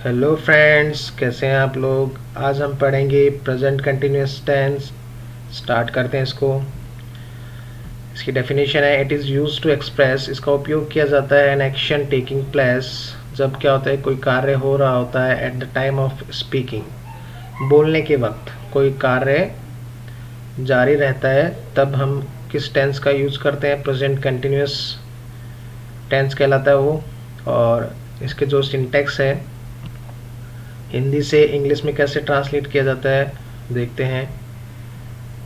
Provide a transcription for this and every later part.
Hello friends, कैसे हैं आप लोग। आज हम पढ़ेंगे प्रेजेंट कंटिन्यूअस टेंस। स्टार्ट करते हैं इसको। इसकी डेफिनेशन है, it is use to express. इसका उपयोग किया जाता है एन एक्शन टेकिंग प्लेस, जब क्या होता है, कोई कार्य हो रहा होता है at the time of speaking, बोलने के वक्त कोई कार्य जारी रहता है, तब हम किस टेंस का यूज करते हैं, प्रेजेंट कंटिन्यूअस टेंस कहलाता है वो। और इसके जो सिंटेक्स है, हिंदी से इंग्लिश में कैसे ट्रांसलेट किया जाता है देखते हैं।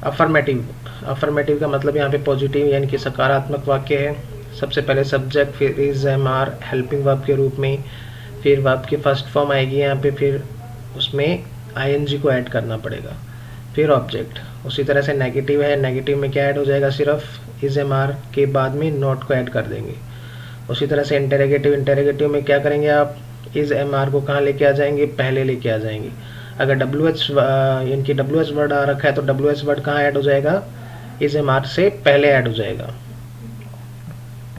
अफर्मेटिव, अफर्मेटिव का मतलब यहाँ पे पॉजिटिव यानी कि सकारात्मक वाक्य है। सबसे पहले सब्जेक्ट, फिर is am are helping verb के रूप में, फिर वर्ब की फर्स्ट फॉर्म आएगी यहाँ पे, फिर उसमें आईएनजी को ऐड करना पड़ेगा, फिर ऑब्जेक्ट। उसी तरह से नेगेटिव है, नेगेटिव में क्या ऐड हो जाएगा, सिर्फ इज एम आर के बाद में नॉट को ऐड कर देंगे। उसी तरह से इंटेरोगेटिव, इंटेरोगेटिव में क्या करेंगे आप, इज एम आर को कहाँ लेके आ जाएंगे, पहले लेके आ जाएंगे। अगर डब्ल्यू एच इनकी डब्ल्यू एच वर्ड आ रखा है तो डब्ल्यू एच वर्ड कहाँ ऐड हो जाएगा, इज एम आर से पहले ऐड हो जाएगा।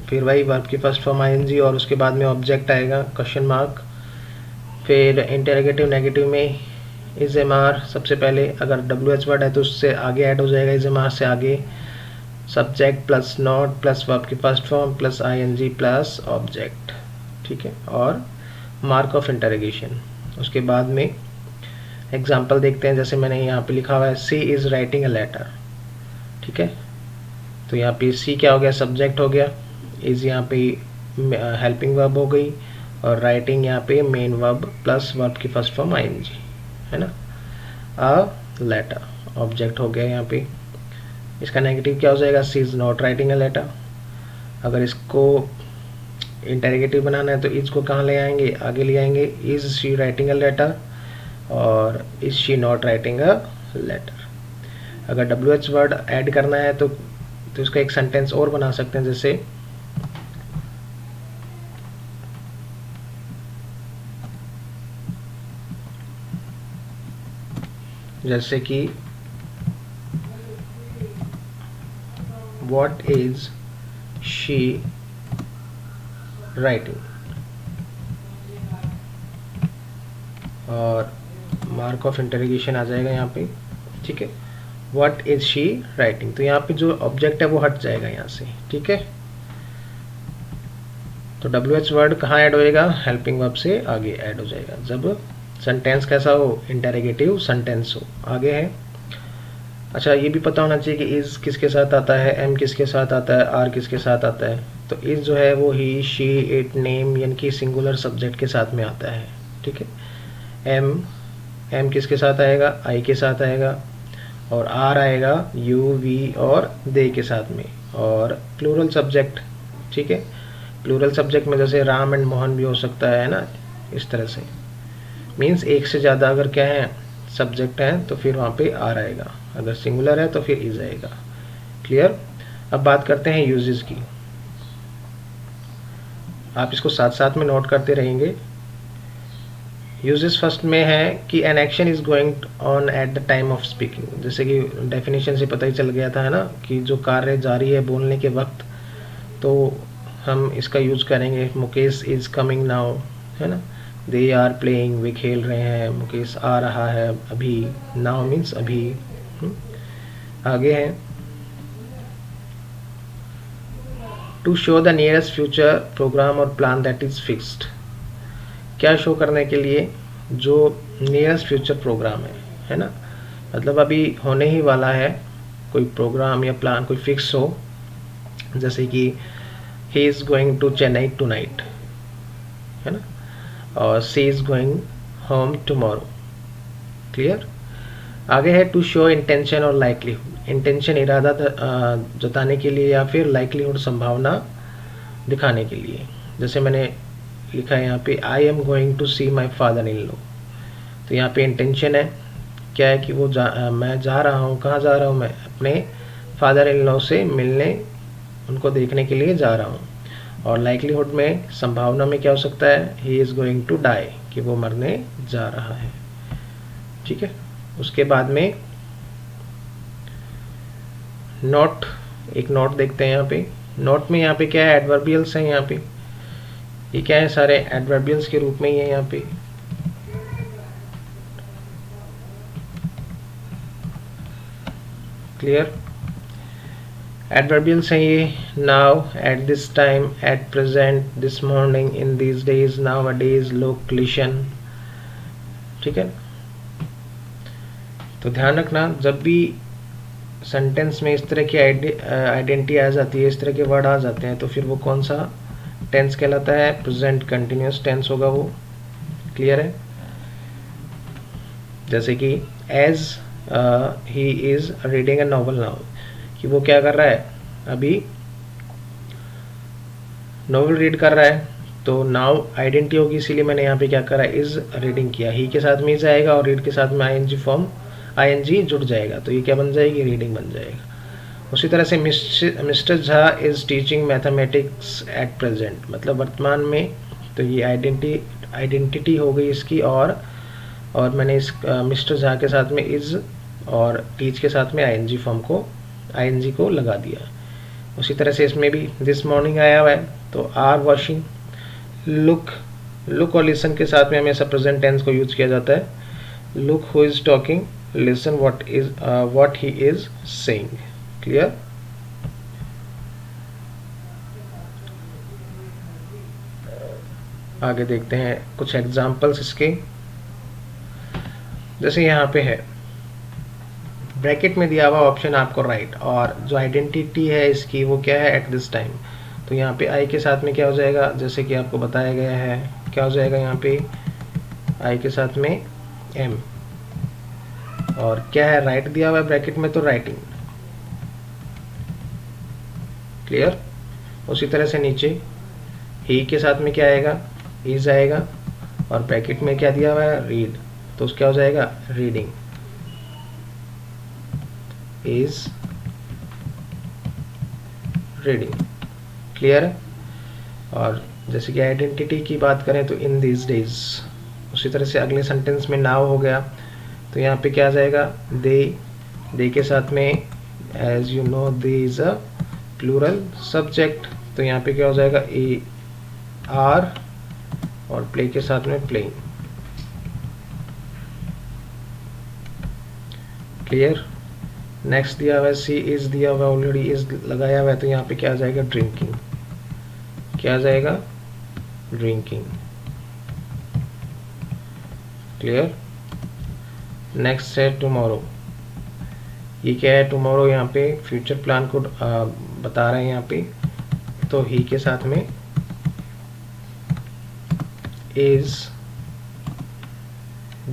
फिर वही वर्ब की फर्स्ट फॉर्म आईएनजी और उसके बाद में ऑब्जेक्ट आएगा क्वेश्चन मार्क। फिर इंटेरोगेटिव नेगेटिव में इज एम आर सबसे पहले, अगर डब्ल्यू एच वर्ड है तो उससे आगे ऐड हो जाएगा, इज एम आर से आगे subject plus not plus verb की first form plus ING plus object, ठीक है। और मार्क ऑफ इंटरोगेशन, उसके बाद में एग्जाम्पल देखते हैं। जैसे मैंने यहाँ पे लिखा हुआ है, सी इज़ राइटिंग अ लेटर, ठीक है। तो यहाँ पे सी क्या हो गया, सब्जेक्ट हो गया, इज़ यहाँ पे हेल्पिंग वर्ब हो गई, और राइटिंग यहाँ पे मेन वर्ब प्लस वर्ब की फर्स्ट फॉर्म आईएनजी, है ना। अ लेटर ऑब्जेक्ट हो गया यहाँ पे। इसका नेगेटिव क्या हो जाएगा, she is not writing a letter. अगर इसको इंटेरोगेटिव बनाना है तो इज को कहाँ ले आएंगे, आगे ले आएंगे, is she writing a letter और is she not writing a letter. अगर डब्ल्यू एच वर्ड ऐड करना है तो इसका एक सेंटेंस और बना सकते हैं, जैसे कि व्हाट इज शी राइटिंग, और मार्क ऑफ इंटरोगेशन आ जाएगा यहाँ पे, ठीक है। व्हाट इज शी राइटिंग, तो यहाँ पे जो ऑब्जेक्ट है वो हट जाएगा यहाँ से, ठीक है। तो डब्ल्यू एच वर्ड कहाँ ऐड होएगा, हेल्पिंग वर्ब से आगे ऐड हो जाएगा जब सेंटेंस कैसा हो, इंटेरोगेटिव सेंटेंस हो। आगे है, अच्छा ये भी पता होना चाहिए कि इज किसके साथ आता है, एम किसके साथ आता है, आर किसके साथ आता है। तो इज जो है वो ही, शी, इट, नेम यानी कि सिंगुलर सब्जेक्ट के साथ में आता है, ठीक है। एम किसके साथ आएगा, आई के साथ आएगा, और आर आएगा यू, वी और दे के साथ में, और प्लूरल सब्जेक्ट, ठीक है। प्लूरल सब्जेक्ट में जैसे राम एंड मोहन भी हो सकता है ना, इस तरह से। मीन्स एक से ज़्यादा अगर क्या है सब्जेक्ट है तो फिर वहाँ पे आर आएगा, अगर सिंगुलर है तो फिर इज आएगा। क्लियर। अब बात करते हैं यूजेस की। आप इसको साथ साथ में नोट करते रहेंगे। यूजेस फर्स्ट में है कि an action is going on at the time of speaking, जैसे कि डेफिनेशन से पता ही चल गया था, है ना, कि जो कार्य जारी है बोलने के वक्त, तो हम इसका यूज करेंगे। मुकेश इज कमिंग नाउ, है ना, दे आर प्लेइंग, वे खेल रहे हैं, मुकेश आ रहा है अभी, नाउ मीन्स अभी। आगे है, to show the nearest future programme और प्लान दैट इज फिक्स्ड, क्या शो करने के लिए, जो नियरेस्ट फ्यूचर प्रोग्राम है ना, मतलब अभी होने ही वाला है कोई प्रोग्राम या प्लान, कोई फिक्स हो। जैसे कि he is going to Chennai tonight, है ना, और she is going home tomorrow. Clear. आगे है टू शो इंटेंशन और लाइकलीहुड, इंटेंशन इरादा जताने के लिए, या फिर लाइकलीहुड संभावना दिखाने के लिए। जैसे मैंने लिखा है यहाँ पे, I am going to see my father in law, तो यहाँ पे इंटेंशन है क्या है कि वो मैं जा रहा हूँ, कहाँ जा रहा हूँ, मैं अपने फादर इन लॉ से मिलने, उनको देखने के लिए जा रहा हूँ। और लाइकलीहुड में, संभावना में क्या हो सकता है, he is going to die, कि वो मरने जा रहा है, ठीक है। उसके बाद में नोट, एक नोट देखते हैं यहाँ पे। नोट में यहाँ पे क्या है, एडवर्बियल्स हैं यहाँ पे, ये क्या है, सारे एडवर्बियल्स के रूप में ही है यहाँ पे। क्लियर। एडवर्बियल्स हैं ये, now, at this time, at present, this morning, in these days, now a days, look, listen. ठीक है, तो ध्यान रखना जब भी सेंटेंस में इस तरह की आइडेंटिटी आ जाती है, इस तरह के वर्ड आ जाते हैं, तो फिर वो कौन सा टेंस कहलाता है? प्रेजेंट कंटिन्यूअस टेंस होगा वो। क्लियर है? जैसे कि as he is reading a novel now, कि वो क्या कर रहा है? अभी नॉवल रीड कर रहा है, तो नाउ आइडेंटिटी होगी, इसीलिए मैंने यहाँ पे क्या करा? इज रीडिंग किया। ही के साथ में इज आएगा और रीड के साथ में आईएनजी फॉर्म, आईएनजी जुड़ जाएगा, तो ये क्या बन जाएगी? रीडिंग बन जाएगा। उसी तरह से mister Jha is teaching mathematics at present, मतलब वर्तमान में, तो ये आइडेंटिटी हो गई इसकी, और मैंने इस मिस्टर झा के साथ में इज और टीच के साथ में आईएनजी फॉर्म को, आईएनजी को लगा दिया। उसी तरह से इसमें भी दिस मॉर्निंग आया हुआ है, तो आर वॉशिंग। लुक और लिसन के साथ में हमेशा प्रेजेंट टेंस को यूज किया जाता है। Look who is talking, listen what he is saying. Clear? आगे देखते हैं कुछ एग्जांपल्स इसके। जैसे यहाँ पे है, ब्रैकेट में दिया हुआ ऑप्शन आपको राइट, और जो आइडेंटिटी है इसकी वो क्या है? At this time. तो यहाँ पे आई के साथ में क्या हो जाएगा? जैसे कि आपको बताया गया है, क्या हो जाएगा यहाँ पे? आई के साथ में एम, और क्या है? राइट दिया हुआ है ब्रैकेट में, तो राइटिंग। क्लियर? उसी तरह से नीचे ही के साथ में क्या आएगा? इज आएगा, और ब्रैकेट में क्या दिया हुआ है? रीड, तो उसका क्या हो जाएगा? रीडिंग। Is reading. क्लियर है? और जैसे कि आइडेंटिटी की बात करें तो इन दीज डेज। उसी तरह से अगले सेंटेंस में नाउ हो गया, तो यहाँ पे क्या आ जाएगा? दे के साथ में, as you know they is a plural subject, तो यहाँ पे क्या हो जाएगा? ए आर, और प्ले के साथ में प्लेइंग। क्लियर? नेक्स्ट दिया हुआ है सी इज दिया हुआ है, ऑलरेडी इज लगाया हुआ है, तो यहाँ पे क्या आ जाएगा? ड्रिंकिंग। क्या आ जाएगा? ड्रिंकिंग। क्लियर? नेक्स्ट है टुमारो। ये क्या है? टुमारो यहाँ पे फ्यूचर प्लान को बता रहे हैं यहाँ पे, तो ही के साथ में इज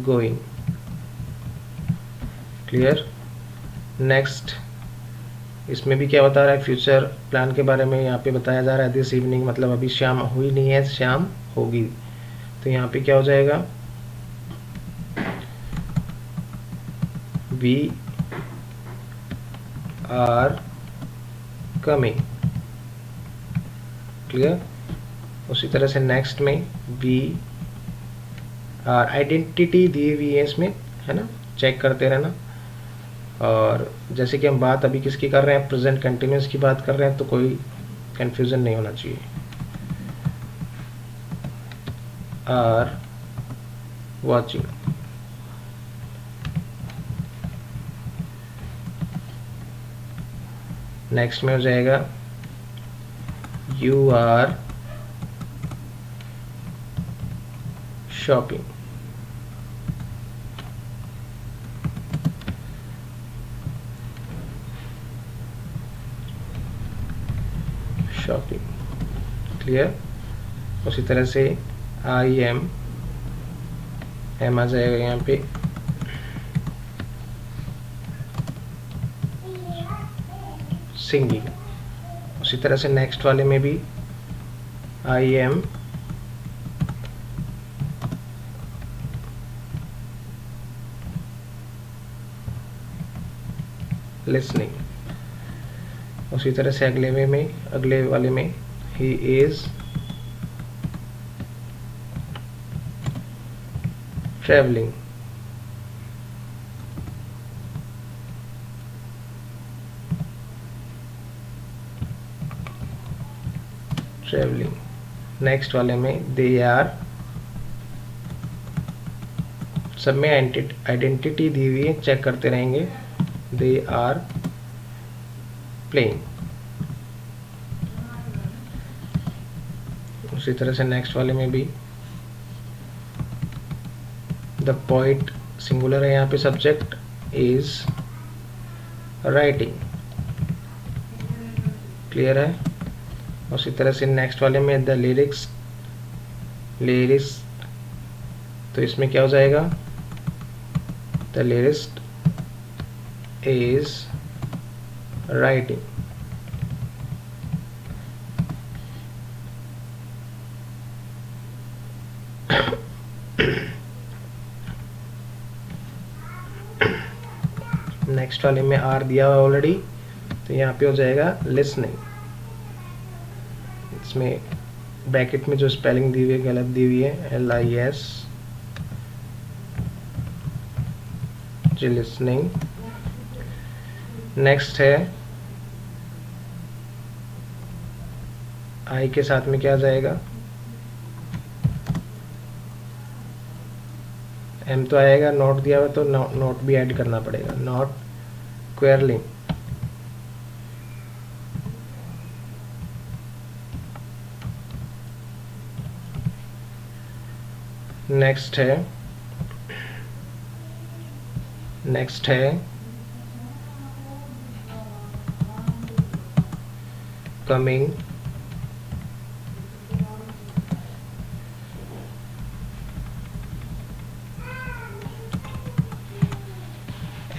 गोइंग। क्लियर? नेक्स्ट, इसमें भी क्या बता रहा है? फ्यूचर प्लान के बारे में यहाँ पे बताया जा रहा है। दिस इवनिंग, मतलब अभी शाम हुई नहीं है, शाम होगी, तो यहाँ पे क्या हो जाएगा? We are coming. क्लियर? उसी तरह से नेक्स्ट में वी आर, आइडेंटिटी दी हुई है इसमें, है ना, चेक करते रहना। और जैसे कि हम बात अभी किसकी कर रहे हैं? प्रेजेंट कंटिन्यूअस की बात कर रहे हैं, तो कोई कंफ्यूजन नहीं होना चाहिए। Are watching. नेक्स्ट में हो जाएगा you are shopping. Shopping. Clear? उसी तरह से आई एम आ जाएगा यहाँ पे, सिंगिंग। उसी तरह से नेक्स्ट वाले में भी आई एम लिसनिंग। उसी तरह से अगले वाले में ही इज ट्रैवलिंग। नेक्स्ट वाले में दे आर, सब में आइडेंटिटी दी हुई है, चेक करते रहेंगे। They are playing. उसी तरह से नेक्स्ट वाले में भी द पोइट सिंगुलर है यहाँ पे, सब्जेक्ट इज राइटिंग। क्लियर है। उसी तरह से नेक्स्ट वाले में द लिरिक्स, तो इसमें क्या हो जाएगा, the lyrist is writing. Next वाले में आर दिया हुआ ऑलरेडी, तो यहाँ पे हो जाएगा लिसनिंग। इसमें ब्रैकेट में जो स्पेलिंग दी हुई है गलत दी हुई है, LIS जी, लिसनिंग। नेक्स्ट है आई के साथ में क्या आ जाएगा, M तो आएगा, नोट दिया हुआ तो नोट भी ऐड करना पड़ेगा, नॉट क्वेरलिंग। नेक्स्ट है कमिंग,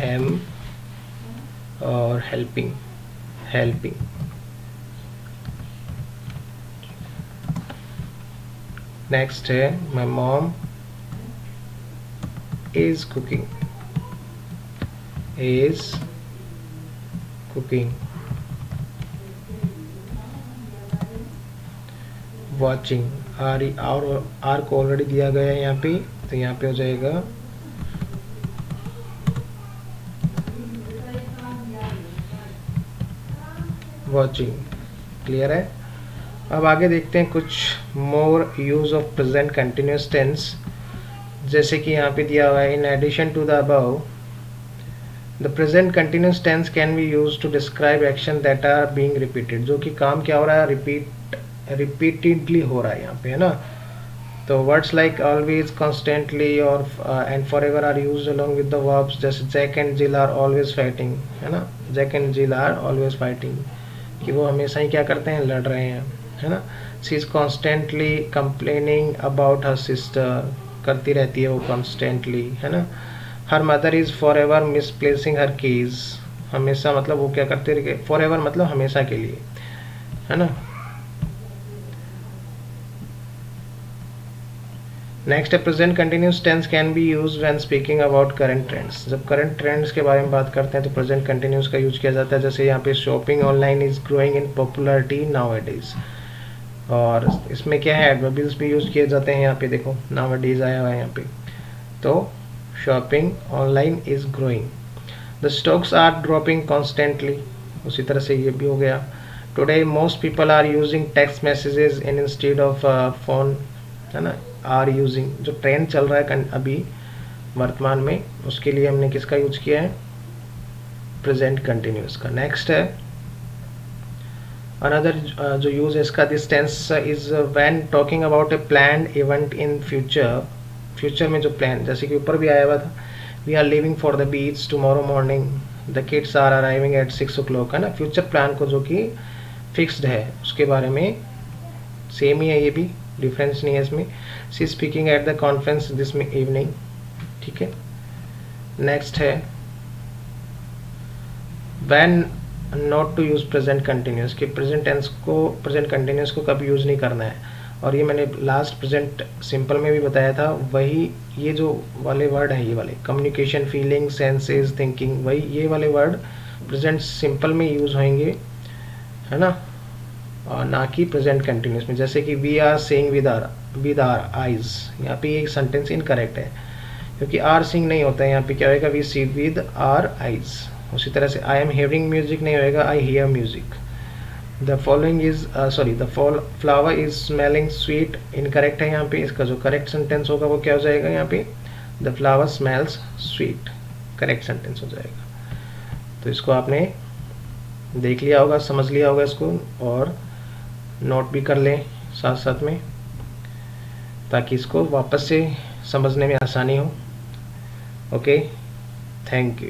M और हेल्पिंग। नेक्स्ट है my mom is cooking, watching. Are को ऑलरेडी दिया गया है यहाँ पे, तो यहाँ पे हो जाएगा वॉचिंग। क्लियर है। अब आगे देखते हैं कुछ more use of present continuous tense. जैसे कि यहाँ पे दिया हुआ है, in addition to the above the present continuous tense can be use to describe action that are being repeated. जो कि काम क्या हो रहा है, रिपीटेडली हो रहा है यहाँ पे, है ना। तो वर्ड्स लाइक ऑलवेज, कॉन्स्टेंटली और and forever are used along with the verbs. जैसे Jack and Jill are always fighting, है ना, Jack and Jill are always fighting, कि वो हमेशा ही क्या करते हैं, लड़ रहे हैं, है ना। She is constantly complaining about her sister, करती रहती है वो कॉन्स्टेंटली, है ना। Her mother is for ever misplacing her keys, हमेशा मतलब वो क्या करते रहे, फॉर एवर मतलब हमेशा के लिए, है ना। नेक्स्ट है present continuous tense can be used when speaking about current trends. जब करंट ट्रेंड्स के बारे में बात करते हैं तो प्रेजेंट कंटिन्यूस का यूज किया जाता है। जैसे यहाँ पे shopping online is growing in popularity nowadays, और इसमें क्या है, एडवर्बियल्स भी यूज किए जाते हैं। यहाँ पे देखो नाउअडेज आया हुआ है यहाँ पे, तो shopping online is growing. The stocks are dropping constantly, उसी तरह से ये भी हो गया। Today most people are using text messages in instead of phone, है ना। आर यूजिंग, जो ट्रेंड चल रहा है अभी वर्तमान में, उसके लिए हमने किसका यूज किया है, प्रेजेंट कंटिन्यूस का। नेक्स्ट है अनदर जो यूज है इसका, this tense is when talking about a planned event in future में जो प्लान, जैसे कि ऊपर भी आया हुआ था, we are living for the beach tomorrow morning, the kids are arriving at 6 o'clock, है ना। फ्यूचर प्लान को जो कि फिक्स्ड है उसके बारे में, सेम ही है, ये भी डिफरेंस नहीं है इसमें। She speaking at the conference this evening, ठीक है। नेक्स्ट है when not to use present continuous, कि प्रेजेंट कंटिन्यूस को कभी यूज नहीं करना है। और ये मैंने लास्ट प्रेजेंट सिंपल में भी बताया था, वही ये जो वाले वर्ड है, ये वाले कम्युनिकेशन, फीलिंग, सेंसेस, थिंकिंग, वही ये वाले वर्ड प्रेजेंट सिंपल में यूज होंगे, है ना, और ना कि प्रेजेंट कंटिन्यूस में। जैसे कि we are seeing with our eyes, यहाँ पे ये सेंटेंस इनकरेक्ट है क्योंकि आर सीइंग नहीं होता है, यहाँ पे क्या होगा, we see with our eyes. उसी तरह से आई एम हियरिंग म्यूजिक नहीं होएगा, I hear music. The following is the flower is smelling sweet, incorrect है यहाँ पे। इसका जो करेक्ट सेंटेंस होगा वो क्या हो जाएगा, यहाँ पे the flower smells sweet, correct sentence हो जाएगा। तो इसको आपने देख लिया होगा, समझ लिया होगा इसको, और नोट भी कर लें साथ साथ में, ताकि इसको वापस से समझने में आसानी हो। Okay, thank you.